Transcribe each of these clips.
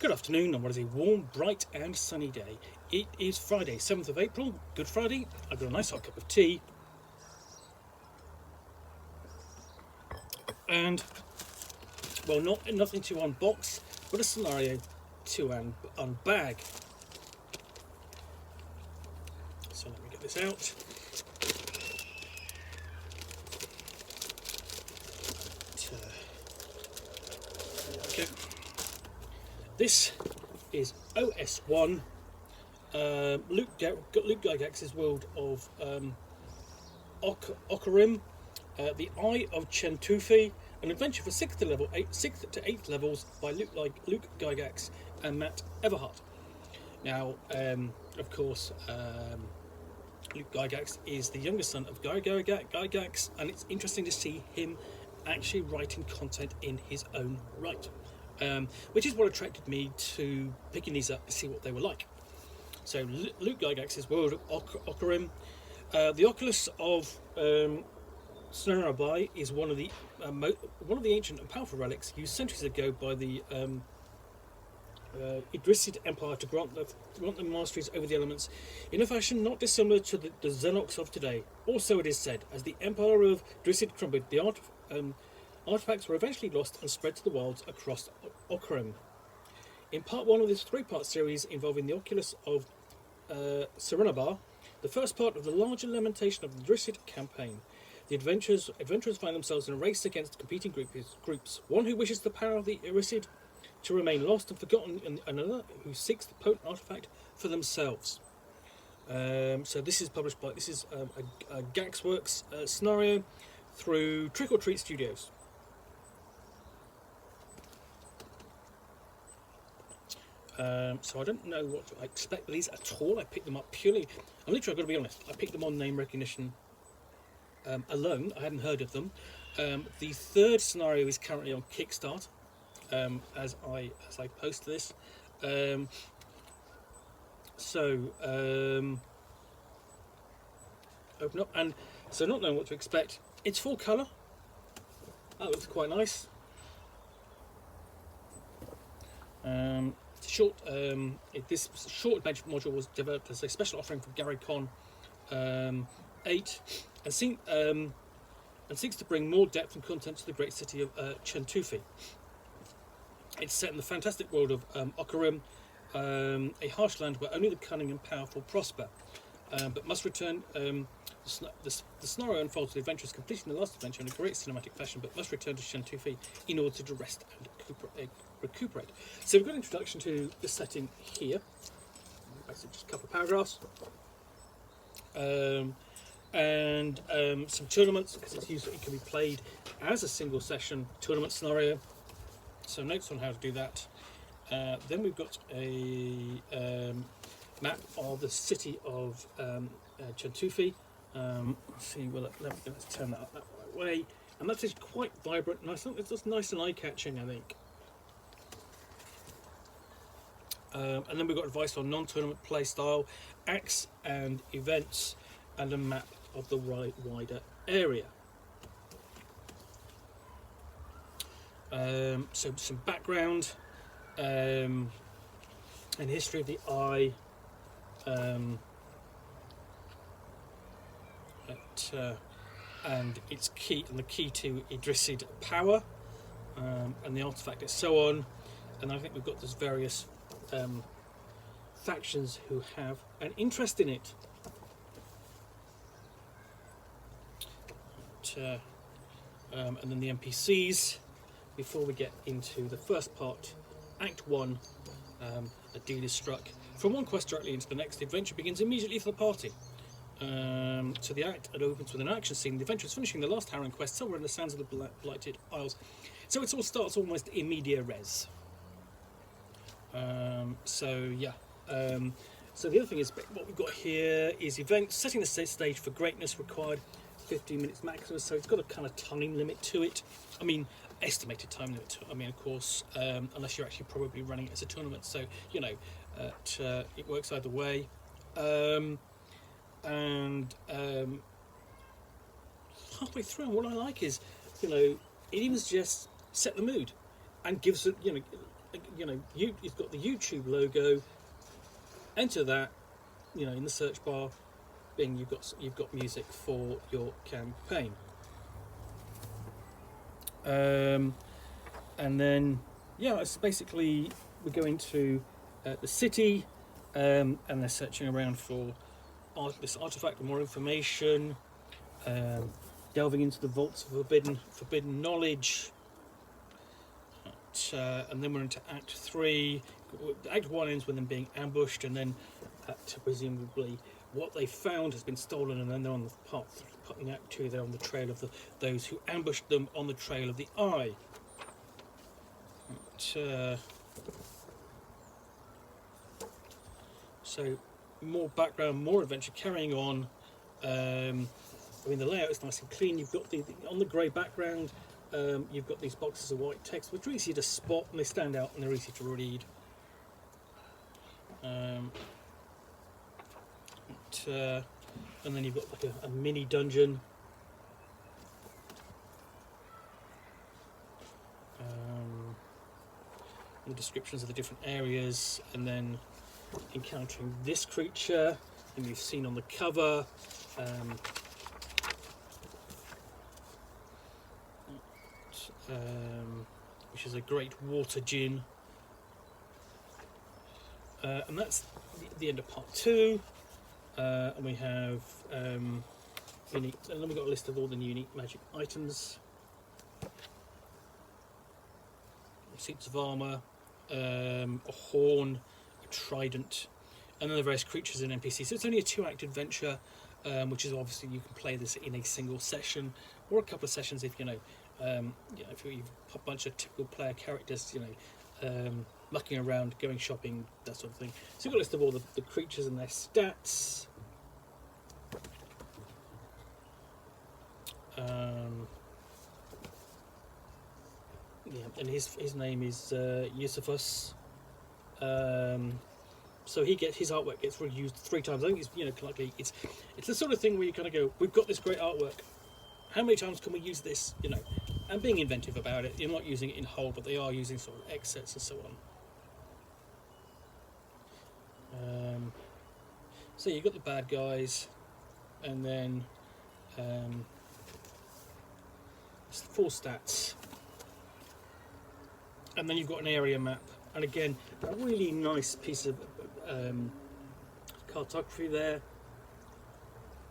Good afternoon on what is a warm, bright and sunny day. It is Friday, 7th of April, Good Friday. I've got a nice hot cup of tea. And, well, nothing to unbox, but a scenario to unbag. So let me get this out. Okay. This is OS1, Luke Gygax's world of Okkorim, the Eye of Chentoufi, an adventure for 6th to 8th levels by Luke Gygax and Matt Everheart. Now, of course, Luke Gygax is the younger son of Gygax, and it's interesting to see him actually writing content in his own right. Which is what attracted me to picking these up to see what they were like. So Luke Gygax's world of Okkorim. The Oculus of Snerabai is one of the ancient and powerful relics used centuries ago by the Idrisid Empire to grant them masteries over the elements in a fashion not dissimilar to the Xenox of today. Also, it is said, as the Empire of Idrisid crumbled, the artifacts were eventually lost and spread to the wilds across Okkorim. In part 1 of this 3-part series involving the Oculus of Serenabar, the first part of the larger lamentation of the Idrisid campaign, the adventurers find themselves in a race against competing groups. One who wishes the power of the Idrisid to remain lost and forgotten, and another who seeks the potent artifact for themselves. So this is published by a Gaxx Worx scenario through Trick or Treat Studios. So I don't know what to expect with these at all. I picked them up purely, I've got to be honest, I picked them on name recognition alone. I hadn't heard of them. The third scenario is currently on Kickstarter as I post this. Open up, and so not knowing what to expect. It's full colour. That looks quite nice. This short adventure module was developed as a special offering from GaryCon 8, and seeks to bring more depth and content to the great city of Chentoufi. It's set in the fantastic world of Okkorim, a harsh land where only the cunning and powerful prosper, but must return. The scenario unfolds with the adventurers completing the last adventure in a great cinematic fashion, but must return to Chentoufi in order to rest and recuperate. So we've got an introduction to the setting here. Basically just a couple of paragraphs. And some tournaments, because it can be played as a single session tournament scenario. So notes on how to do that. Then we've got a map of the city of Chentoufi. Let's see, let's turn that up that way. And that is quite vibrant, nice. It's just nice and eye-catching, I think. And then we've got advice on non-tournament play style, acts and events, and a map of the wider area. So some background and history of the Eye. And its key, and the key to Idrisid power, and the artifact and so on. And I think we've got those various factions who have an interest in it. And then the NPCs before we get into the first part. Act 1, a deal is struck. From one quest directly into the next, the adventure begins immediately for the party. So the act opens with an action scene. The adventure is finishing the last harrowing quest somewhere in the sands of the Blighted Isles. So it all starts almost in media res. So the other thing is, what we've got here is events setting the stage for greatness required 15 minutes maximum. So it's got a kind of time limit to it. I mean, estimated time limit to it. I mean, of course, unless you're actually probably running it as a tournament. So it works either way. Halfway through, what I like is, it even just set the mood and gives it, you know, it's got the YouTube logo. Enter that, you know, in the search bar. Bing, you've got music for your campaign. And then yeah, it's basically we go into the city, and they're searching around for this artifact or more information, delving into the vaults of forbidden knowledge. And then we're into Act 3. Act 1 ends with them being ambushed, and then presumably what they found has been stolen, and then they're on the path. In Act 2, they're on the trail of those who ambushed them on the trail of the Eye. So more background, more adventure carrying on. I mean, the layout is nice and clean. You've got the on the grey background. You've got these boxes of white text, which are easy to spot, and they stand out, and they're easy to read. And then you've got like a mini dungeon. The descriptions of the different areas, and then encountering this creature, and you've seen on the cover. Which is a great water djinn. And that's the end of part 2. And we have unique, and then we've got a list of all the unique magic items. Suits of armour, a horn, a trident, and then the various creatures and NPCs. So it's only a 2-act adventure, which is obviously you can play this in a single session or a couple of sessions if you know. If you've a bunch of typical player characters, you know, mucking around, going shopping, that sort of thing. So you've got a list of all the creatures and their stats. And his name is Yusufus. So his artwork gets reused 3 times. I think it's, you know, likely it's the sort of thing where you kind of go, we've got this great artwork. How many times can we use this? You know, and being inventive about it. You're not using it in whole, but they are using sort of excerpts and so on. So you've got the bad guys, and then 4 stats, and then you've got an area map, and again a really nice piece of cartography there.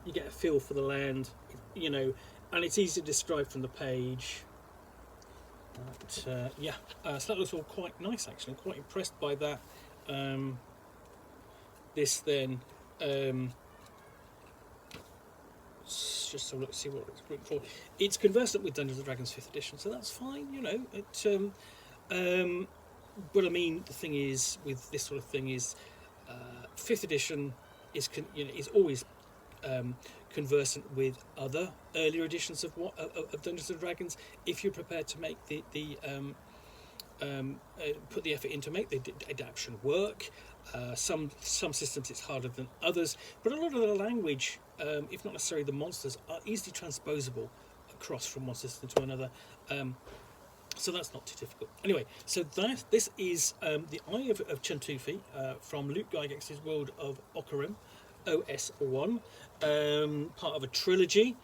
You get a feel for the land, you know, and it's easy to describe from the page. But, so that looks all quite nice actually. I'm quite impressed by that. This then, just so let's see what it's written for. It's conversant with Dungeons and Dragons 5th edition, so that's fine, you know. But I mean, the thing is with this sort of thing is 5th edition is always conversant with other earlier editions of Dungeons and Dragons. If you're prepared to make put the effort in to make the adaptation work. Some systems it's harder than others, but a lot of the language, if not necessarily the monsters, are easily transposable across from one system to another. So that's not too difficult. Anyway, so this is the Eye of Chentoufi from Luke Gygax's World of Okkorim, OS1, part of a trilogy,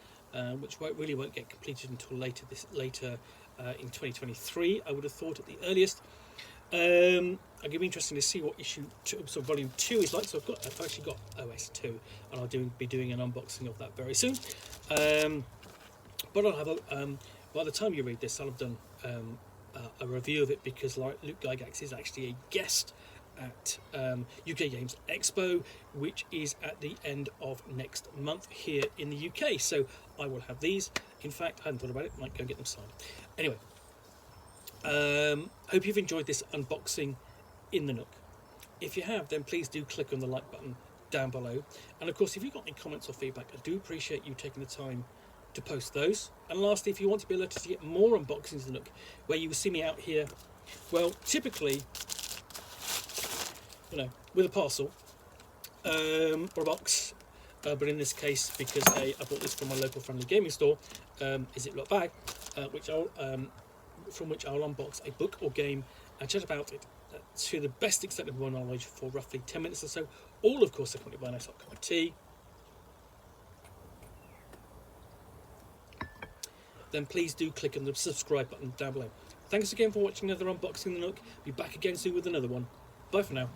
which really won't get completed until later in 2023. I would have thought at the earliest. It's going to be interesting to see what issue 2, so volume 2 is like. So I've actually got OS2, and I'll be doing an unboxing of that very soon. But I'll have by the time you read this, I'll have done a review of it, because Luke Gygax is actually a guest at UK Games Expo, which is at the end of next month here in the UK. So I will have these. In fact, I hadn't thought about it. Might go and get them signed. Anyway, hope you've enjoyed this unboxing in the Nook. If you have, then please do click on the like button down below. And of course, if you've got any comments or feedback, I do appreciate you taking the time to post those. And lastly, if you want to be alerted to get more unboxings of the Nook, where you will see me out here, well, typically, you know, with a parcel or a box, but in this case, because I bought this from my local friendly gaming store, is it Ziploc bag, which I'll from which I'll unbox a book or game and chat about it to the best extent of my knowledge for roughly 10 minutes or so, all of course accompanied by a nice hot cup of tea. Then please do click on the subscribe button down below. Thanks again for watching another unboxing the Nook. Be back again soon with another one. Bye for now.